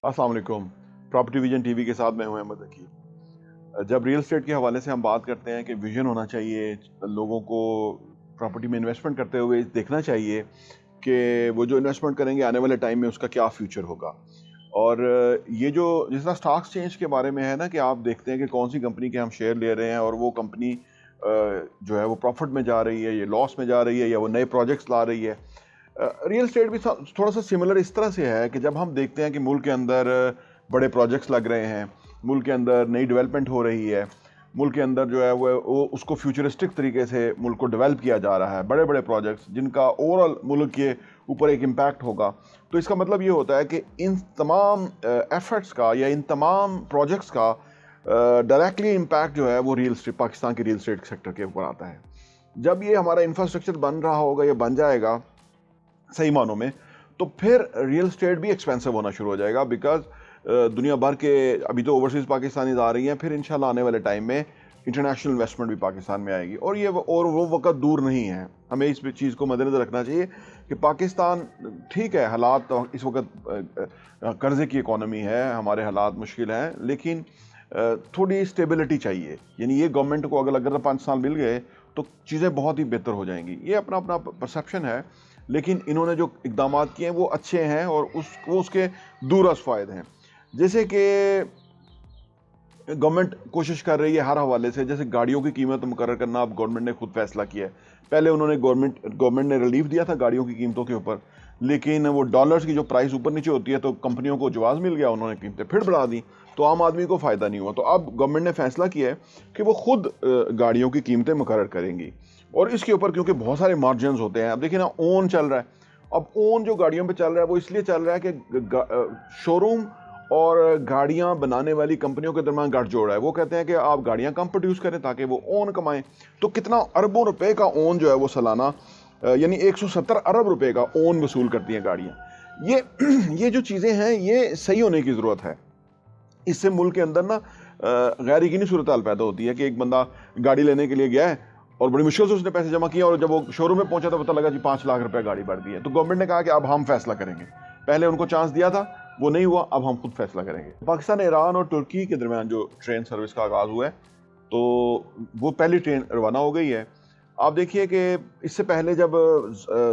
अस्सलाम वालेकुम। Property vision TV के साथ मैं हूं अहमद हकीम। जब रियल एस्टेट के हवाले से हम बात करते हैं कि विजन होना चाहिए, लोगों को प्रॉपर्टी में इन्वेस्टमेंट करते हुए देखना चाहिए कि वो जो इन्वेस्टमेंट करेंगे आने वाले टाइम में उसका क्या फ्यूचर होगा। और ये जो जिस तरह स्टॉक एक्सचेंज के बारे में है ना, कि आप देखते हैं कि कौन सी कंपनी के हम शेयर ले रहे हैं और वो कंपनी जो है वो प्रॉफिट में जा रही है, ये लॉस में जा रही है, या वो नए प्रोजेक्ट्स ला रही है। रियल एस्टेट भी थोड़ा सा सिमिलर इस तरह से है कि जब हम देखते हैं कि मुल्क के अंदर बड़े प्रोजेक्ट्स लग रहे हैं, मुल्क के अंदर नई डेवलपमेंट हो रही है, मुल्क के अंदर जो है वो उसको फ्यूचरिस्टिक तरीके से मुल्क को डेवलप किया जा रहा है, बड़े बड़े प्रोजेक्ट्स जिनका ओवरऑल मुल्क के ऊपर एक इम्पैक्ट होगा। तो इसका मतलब ये होता है कि इन तमाम एफर्ट्स का या इन तमाम प्रोजेक्ट्स का डायरेक्टली इम्पैक्ट जो है वो रियल एस्टेट, पाकिस्तान के रियल एस्टेट सेक्टर के ऊपर आता है। जब ये हमारा इंफ्रास्ट्रक्चर बन रहा होगा या बन जाएगा सही मानों में, तो फिर रियल एस्टेट भी एक्सपेंसिव होना शुरू हो जाएगा। बिकॉज दुनिया भर के अभी तो ओवरसीज़ पाकिस्तानीज आ रही हैं, फिर इंशाल्लाह आने वाले टाइम में इंटरनेशनल इन्वेस्टमेंट भी पाकिस्तान में आएगी। और वो वक्त दूर नहीं है। हमें इस चीज़ को मद्देनज़र रखना चाहिए कि पाकिस्तान, ठीक है, हालात तो इस वक्त कर्ज़े की इकॉनमी है, हमारे हालात मुश्किल हैं, लेकिन थोड़ी स्टेबिलिटी चाहिए। यानी ये गवर्नमेंट को अगर 5 साल मिल गए तो चीज़ें बहुत ही बेहतर हो जाएंगी। ये अपना अपना परसेप्शन है, लेकिन इन्होंने जो इक़दाम किए हैं वो अच्छे हैं और वो उसके दूरअज़ फ़ायदे हैं। जैसे कि गवर्नमेंट कोशिश कर रही है हर हवाले से, जैसे गाड़ियों की कीमत मुकर्रर करना, अब गवर्नमेंट ने खुद फैसला किया है। पहले उन्होंने गवर्नमेंट ने रिलीफ दिया था गाड़ियों की कीमतों के ऊपर, लेकिन वो डॉलर्स की जो प्राइस ऊपर नीचे होती है तो कंपनियों को जवाब मिल गया, उन्होंने कीमतें फिर बढ़ा दी, तो आम आदमी को फ़ायदा नहीं हुआ। तो अब गवर्नमेंट ने फैसला किया है कि वो खुद गाड़ियों की कीमतें मुकर्रर करेंगी, और इसके ऊपर क्योंकि बहुत सारे मार्जिन होते हैं। अब देखिए ना, ओन चल रहा है। अब ओन जो गाड़ियों पे चल रहा है वो इसलिए चल रहा है कि शोरूम और गाड़ियां बनाने वाली कंपनियों के दरमियान गठजोड़ है। वो कहते हैं कि आप गाड़ियां कम प्रोड्यूस करें ताकि वो ओन कमाएं। तो कितना अरबों रुपए का ओन जो है वो सालाना, यानी 170 अरब रुपए का ओन वसूल करती हैं गाड़ियां। ये जो चीज़ें हैं ये सही होने की ज़रूरत है। इससे मुल्क के अंदर ना गैर यकीनी सूरत हाल पैदा होती है कि एक बंदा गाड़ी लेने के लिए गया है और बड़ी मुश्किल से उसने पैसे जमा किया, और जब वो शोरूम में पहुंचा तो पता लगा जी 5 लाख रुपए गाड़ी बढ़ गई है। तो गवर्नमेंट ने कहा कि अब हम फैसला करेंगे। पहले उनको चांस दिया था, वो नहीं हुआ, अब हम खुद फैसला करेंगे। पाकिस्तान, ईरान और तुर्की के दरमियान जो ट्रेन सर्विस का आगाज़ हुआ है, तो वो पहली ट्रेन रवाना हो गई है। आप देखिए कि इससे पहले जब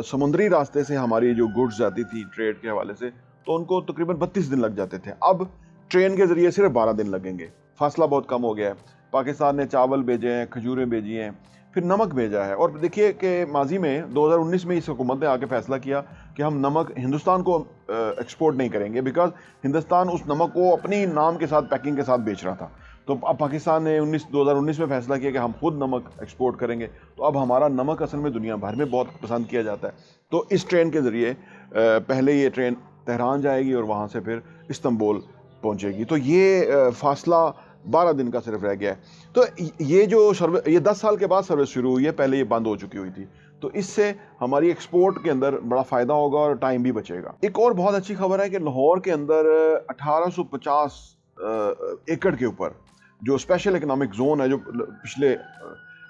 समुद्री रास्ते से हमारी जो गुड्स जाती थी ट्रेड के हवाले से, तो उनको तकरीबन 32 दिन लग जाते थे। अब ट्रेन के ज़रिए सिर्फ 12 दिन लगेंगे। फासला बहुत कम हो गया है। पाकिस्तान ने चावल भेजे हैं, खजूरें भेजी हैं, फिर नमक भेजा है। और देखिए कि माजी में 2019 में इस हुकूमत ने आके फैसला किया कि हम नमक हिंदुस्तान को एक्सपोर्ट नहीं करेंगे, बिकॉज हिंदुस्तान उस नमक को अपनी नाम के साथ, पैकिंग के साथ बेच रहा था। तो अब पाकिस्तान ने 2019 में फैसला किया कि हम खुद नमक एक्सपोर्ट करेंगे। तो अब हमारा नमक असल में दुनिया भर में बहुत पसंद किया जाता है। तो इस ट्रेन के ज़रिए पहले ये ट्रेन तेहरान जाएगी और वहाँ से फिर इस्तांबुल पहुँचेगी। तो ये फासला 12 दिन का सिर्फ रह गया है। तो ये जो सर्विस, ये 10 साल के बाद सर्विस शुरू हुई है, पहले ये बंद हो चुकी हुई थी। तो इससे हमारी एक्सपोर्ट के अंदर बड़ा फ़ायदा होगा और टाइम भी बचेगा। एक और बहुत अच्छी खबर है कि लाहौर के अंदर 1850 एकड़ के ऊपर जो स्पेशल इकनॉमिक जोन है, जो पिछले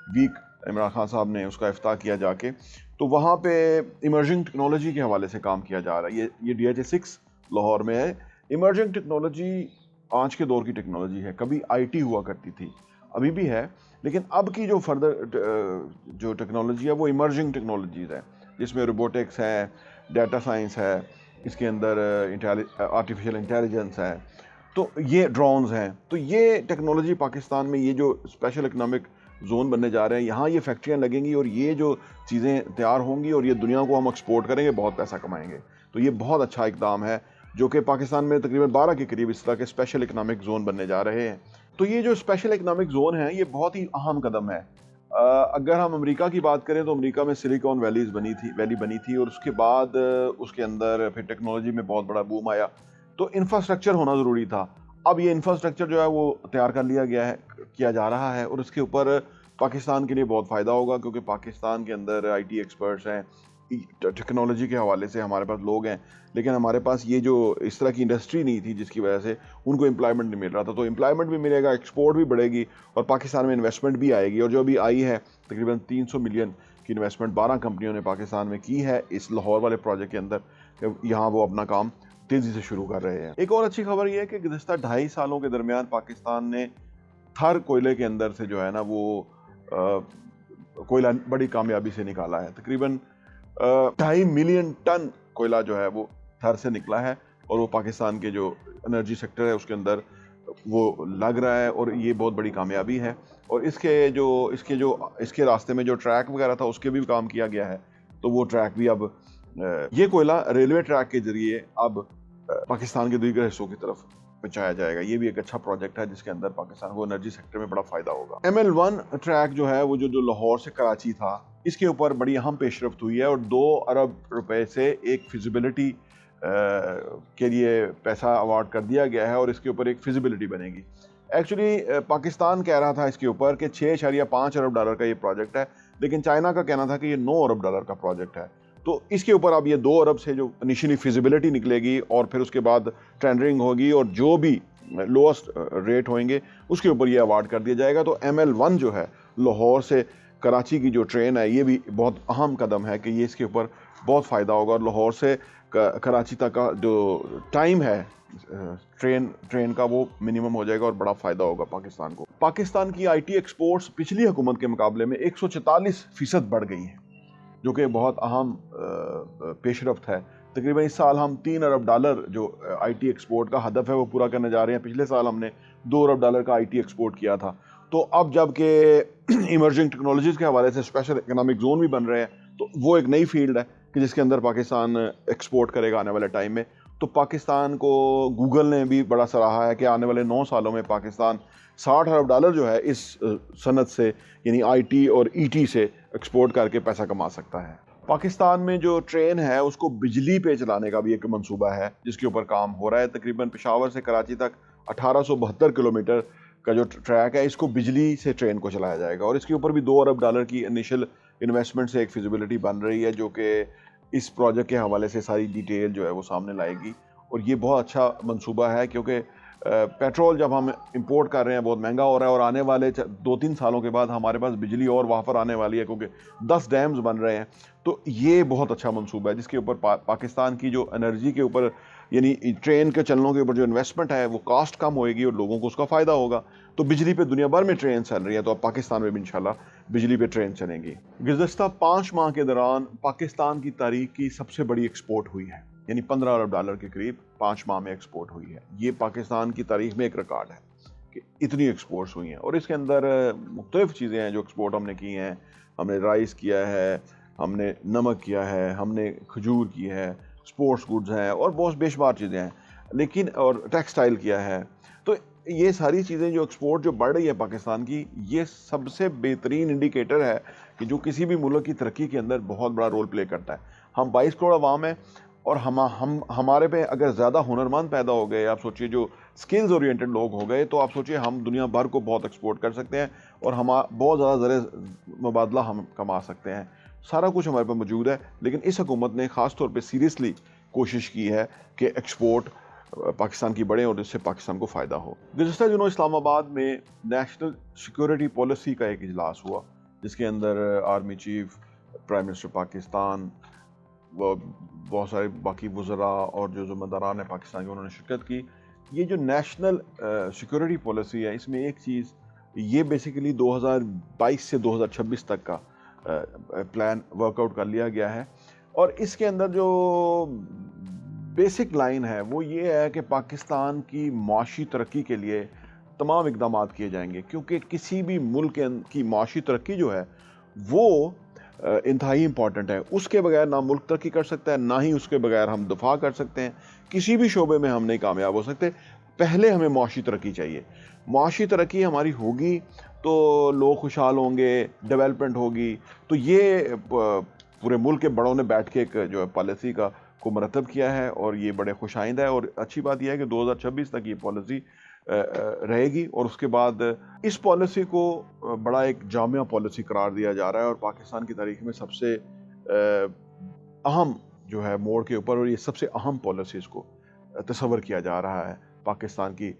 वीक इमरान खान साहब ने उसका इफ्ताह किया जाके, तो वहाँ पे इमर्जिंग टेक्नोलॉजी के हवाले से काम किया जा रहा है। ये DHA-6 लाहौर में है। इमर्जिंग टेक्नोलॉजी आज के दौर की टेक्नोलॉजी है। कभी IT हुआ करती थी, अभी भी है, लेकिन अब की जो फर्दर जो टेक्नोलॉजी है वो इमर्जिंग टेक्नोलॉजीज़ है, जिसमें रोबोटिक्स है, डाटा साइंस है, इसके अंदर आर्टिफिशियल इंटेलिजेंस है, तो ये ड्रोन्स हैं। तो ये टेक्नोलॉजी पाकिस्तान में, ये जो स्पेशल इकनॉमिक जोन बनने जा रहे हैं, यहाँ ये फैक्ट्रियाँ लगेंगी और ये जो चीज़ें तैयार होंगी और ये दुनिया को हम एक्सपोर्ट करेंगे, बहुत पैसा कमाएंगे। तो ये बहुत अच्छा इकदाम है, जो कि पाकिस्तान में तकरीबन 12 के करीब इस तरह के स्पेशल इकनॉमिक जोन बनने जा रहे हैं। तो ये जो स्पेशल इकनॉमिक जोन है ये बहुत ही अहम कदम है। अगर हम अमेरिका की बात करें तो अमेरिका में सिलिकॉन वैली बनी थी, और उसके बाद उसके अंदर फिर टेक्नोलॉजी में बहुत बड़ा बूम आया। तो इंफ्रास्ट्रक्चर होना ज़रूरी था। अब ये इंफ्रास्ट्रक्चर जो है वो तैयार कर लिया गया है, किया जा रहा है, और उसके ऊपर पाकिस्तान के लिए बहुत फ़ायदा होगा, क्योंकि पाकिस्तान के अंदर IT एक्सपर्ट्स हैं, टेक्नोलॉजी के हवाले से हमारे पास लोग हैं, लेकिन हमारे पास ये जो इस तरह की इंडस्ट्री नहीं थी जिसकी वजह से उनको एम्प्लॉयमेंट नहीं मिल रहा था। तो एम्प्लॉयमेंट भी मिलेगा, एक्सपोर्ट भी बढ़ेगी, और पाकिस्तान में इन्वेस्टमेंट भी आएगी। और जो अभी आई है तकरीबन 300 मिलियन की इन्वेस्टमेंट 12 कंपनियों ने पाकिस्तान में की है इस लाहौर वाले प्रोजेक्ट के अंदर, यहाँ वो अपना काम तेजी से शुरू कर रहे हैं। एक और अच्छी खबर यह है कि गुज़िश्ता 2.5 सालों के दरमियान पाकिस्तान ने थर कोयले के अंदर से जो है ना वो कोयला बड़ी कामयाबी से निकाला है। तकरीबन 2.5 मिलियन टन कोयला जो है वो थर से निकला है और वो पाकिस्तान के जो एनर्जी सेक्टर है उसके अंदर वो लग रहा है और ये बहुत बड़ी कामयाबी है। और इसके रास्ते में जो ट्रैक वगैरह था उसके भी काम किया गया है, तो वो ट्रैक भी अब ये कोयला रेलवे ट्रैक के जरिए अब पाकिस्तान के दीगर हिस्सों की तरफ पहुंचाया जाएगा। ये भी एक अच्छा प्रोजेक्ट है जिसके अंदर पाकिस्तान को एनर्जी सेक्टर में बड़ा फायदा होगा। ML1 ट्रैक जो है वो जो लाहौर से कराची था, इसके ऊपर बड़ी अहम पेशरफ्त हुई है और 2 अरब रुपए से एक फिजिबिलिटी के लिए पैसा अवार्ड कर दिया गया है और इसके ऊपर एक फिजिबिलिटी बनेगी। एक्चुअली पाकिस्तान कह रहा था इसके ऊपर कि 6.5 अरब डॉलर का ये प्रोजेक्ट है, लेकिन चाइना का कहना था कि ये 9 अरब डॉलर का प्रोजेक्ट है। तो इसके ऊपर अब ये 2 अरब से जो इनिशियली फिजिबिलिटी निकलेगी और फिर उसके बाद टेंडरिंग होगी और जो भी लोएस्ट रेट होंगे उसके ऊपर ये अवार्ड कर दिया जाएगा। तो ML1 जो है लाहौर से कराची की जो ट्रेन है, ये भी बहुत अहम कदम है कि ये इसके ऊपर बहुत फ़ायदा होगा और लाहौर से कराची तक का जो टाइम है ट्रेन का वो मिनिमम हो जाएगा और बड़ा फ़ायदा होगा पाकिस्तान को। पाकिस्तान की IT एक्सपोर्ट्स पिछली हुकूमत के मुकाबले में 144% बढ़ गई हैं, जो कि बहुत अहम पेशरफ्त है। तकरीबन इस साल हम 3 अरब डॉलर जो IT एक्सपोर्ट का हदफ है वो पूरा करने जा रहे हैं। पिछले साल हमने 2 अरब डॉलर का IT एक्सपोर्ट किया था। तो अब जबकि इमर्जिंग टेक्नोलॉजीज़ के हवाले से स्पेशल इकोनॉमिक जोन भी बन रहे हैं, तो वो एक नई फील्ड है कि जिसके अंदर पाकिस्तान एक्सपोर्ट करेगा आने वाले टाइम में। तो पाकिस्तान को गूगल ने भी बड़ा सराहा है कि आने वाले 9 सालों में पाकिस्तान 60 अरब डॉलर जो है इस सनत से यानी IT और ET से एक्सपोर्ट करके पैसा कमा सकता है। पाकिस्तान में जो ट्रेन है उसको बिजली पे चलाने का भी एक मंसूबा है जिसके ऊपर काम हो रहा है। तकरीबन पेशावर से कराची तक 1872 किलोमीटर का जो ट्रैक है, इसको बिजली से ट्रेन को चलाया जाएगा और इसके ऊपर भी 2 अरब डॉलर की इनिशियल इन्वेस्टमेंट से एक फिजिबिलिटी बन रही है, जो कि इस प्रोजेक्ट के हवाले से सारी डिटेल जो है वो सामने लाएगी। और ये बहुत अच्छा मंसूबा है क्योंकि पेट्रोल जब हम इंपोर्ट कर रहे हैं बहुत महंगा हो रहा है और आने वाले 2-3 सालों के बाद हमारे पास बिजली और वाफर आने वाली है क्योंकि 10 डैम्स बन रहे हैं। तो ये बहुत अच्छा मंसूबा है जिसके ऊपर पाकिस्तान की जो एनर्जी के ऊपर यानी ट्रेन के चलनों के ऊपर जो इन्वेस्टमेंट है वो कास्ट कम होएगी और लोगों को उसका फ़ायदा होगा। तो बिजली पे दुनिया भर में ट्रेन चल रही है, तो अब पाकिस्तान में भी इंशाल्लाह बिजली पे ट्रेन चलेंगी। गुज़श्ता 5 माह के दौरान पाकिस्तान की तारीख की सबसे बड़ी एक्सपोर्ट हुई है, यानी 15 अरब डॉलर के करीब 5 माह में एक्सपोर्ट हुई है। ये पाकिस्तान की तारीख में एक रिकॉर्ड है कि इतनी एक्सपोर्ट्स हुई हैं। और इसके अंदर मुख्तलिफ चीज़ें हैं जो एक्सपोर्ट हमने की हैं। हमने राइस किया है, हमने नमक किया है, हमने खजूर की है, स्पोर्ट्स गुड्स हैं और बहुत बेशुमार चीज़ें हैं, लेकिन और टेक्सटाइल किया है। तो ये सारी चीज़ें जो एक्सपोर्ट जो बढ़ रही है पाकिस्तान की, ये सबसे बेहतरीन इंडिकेटर है कि जो किसी भी मुल्क की तरक्की के अंदर बहुत बड़ा रोल प्ले करता है। हम 22 करोड़ अवाम हैं और हमारे पे अगर ज़्यादा हुनरमंद पैदा हो गए, आप सोचिए जो स्किल्स ओरिएंटेड लोग हो गए, तो आप सोचिए हम दुनिया भर को बहुत एक्सपोर्ट कर सकते हैं और हम बहुत ज़्यादा ज़र मुबादला हम कमा सकते हैं। सारा कुछ हमारे पास मौजूद है, लेकिन इस हुकूमत ने ख़ास तौर पे सीरियसली कोशिश की है कि एक्सपोर्ट पाकिस्तान की बढ़े और इससे पाकिस्तान को फ़ायदा हो। गुज़श्ता दिनों इस्लामाबाद में नेशनल सिक्योरिटी पॉलिसी का एक इजलास हुआ जिसके अंदर army chief, prime minister Pakistan, बहुत सारे बाकी वज़रा और जो ज़िम्मेदारान हैं पाकिस्तान के, उन्होंने शिरकत की। ये जो नेशनल सिक्योरिटी पॉलिसी है, इसमें एक चीज़ ये बेसिकली 2022 से 2026 तक का प्लान वर्कआउट कर लिया गया है और इसके अंदर जो बेसिक लाइन है वो ये है कि पाकिस्तान की माशी तरक्की के लिए तमाम इकदाम किए जाएंगे, क्योंकि किसी भी मुल्क की माशी तरक्की जो है वो इंतहाई इम्पॉर्टेंट है। उसके बगैर ना मुल्क तरक्की कर सकता है, ना ही उसके बगैर हम दफा कर सकते हैं। किसी भी शोबे में हम नहीं कामयाब हो सकते, पहले हमें माशी तरक्की चाहिए। माशी तरक्की हमारी होगी तो लोग खुशहाल होंगे, डेवलपमेंट होगी। तो ये पूरे मुल्क के बड़ों ने बैठ के एक जो है पॉलिसी को मरतब किया है और ये बड़े खुशाइंद है। और अच्छी बात यह है कि 2026 तक ये पॉलिसी रहेगी और उसके बाद इस पॉलिसी को बड़ा एक जामिया पॉलिसी करार दिया जा रहा है और पाकिस्तान की तारीख में सबसे अहम जो है मोड़ के ऊपर, और ये सबसे अहम पॉलिसीज़ को तस्वर किया जा रहा है पाकिस्तान की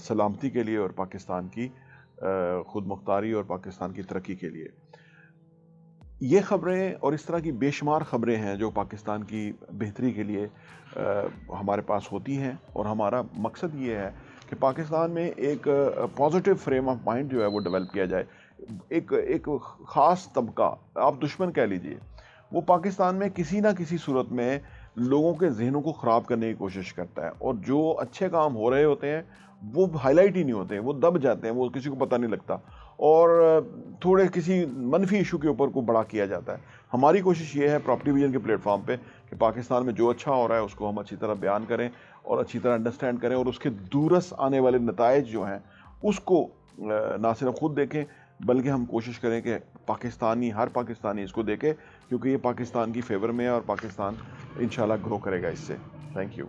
सलामती के लिए और पाकिस्तान की खुद मुख्तारी और पाकिस्तान की तरक्की के लिए। یہ خبریں اور اس طرح کی بے شمار خبریں ہیں جو پاکستان کی بہتری کے لیے ہمارے پاس ہوتی ہیں، اور ہمارا مقصد یہ ہے کہ پاکستان میں ایک پازیٹیو فریم آف مائنڈ جو ہے وہ ڈیولپ کیا جائے. ایک خاص طبقہ، آپ دشمن کہہ لیجئے، وہ پاکستان میں کسی نہ کسی صورت میں لوگوں کے ذہنوں کو خراب کرنے کی کوشش کرتا ہے، اور جو اچھے کام ہو رہے ہوتے ہیں وہ ہائی لائٹ ہی نہیں ہوتے ہیں، وہ دب جاتے ہیں، وہ کسی کو پتہ نہیں لگتا، اور تھوڑے کسی منفی ایشو کے اوپر کو بڑا کیا جاتا ہے. ہماری کوشش یہ ہے پراپرٹی ویژن کے پلیٹ فارم پہ کہ پاکستان میں جو اچھا ہو رہا ہے اس کو ہم اچھی طرح بیان کریں اور اچھی طرح انڈرسٹینڈ کریں، اور اس کے دورس آنے والے نتائج جو ہیں اس کو نہ صرف خود دیکھیں بلکہ ہم کوشش کریں کہ ہر پاکستانی اس کو دیکھے، کیونکہ یہ پاکستان کی فیور میں ہے اور پاکستان انشاءاللہ گرو کرے گا اس سے. Thank you.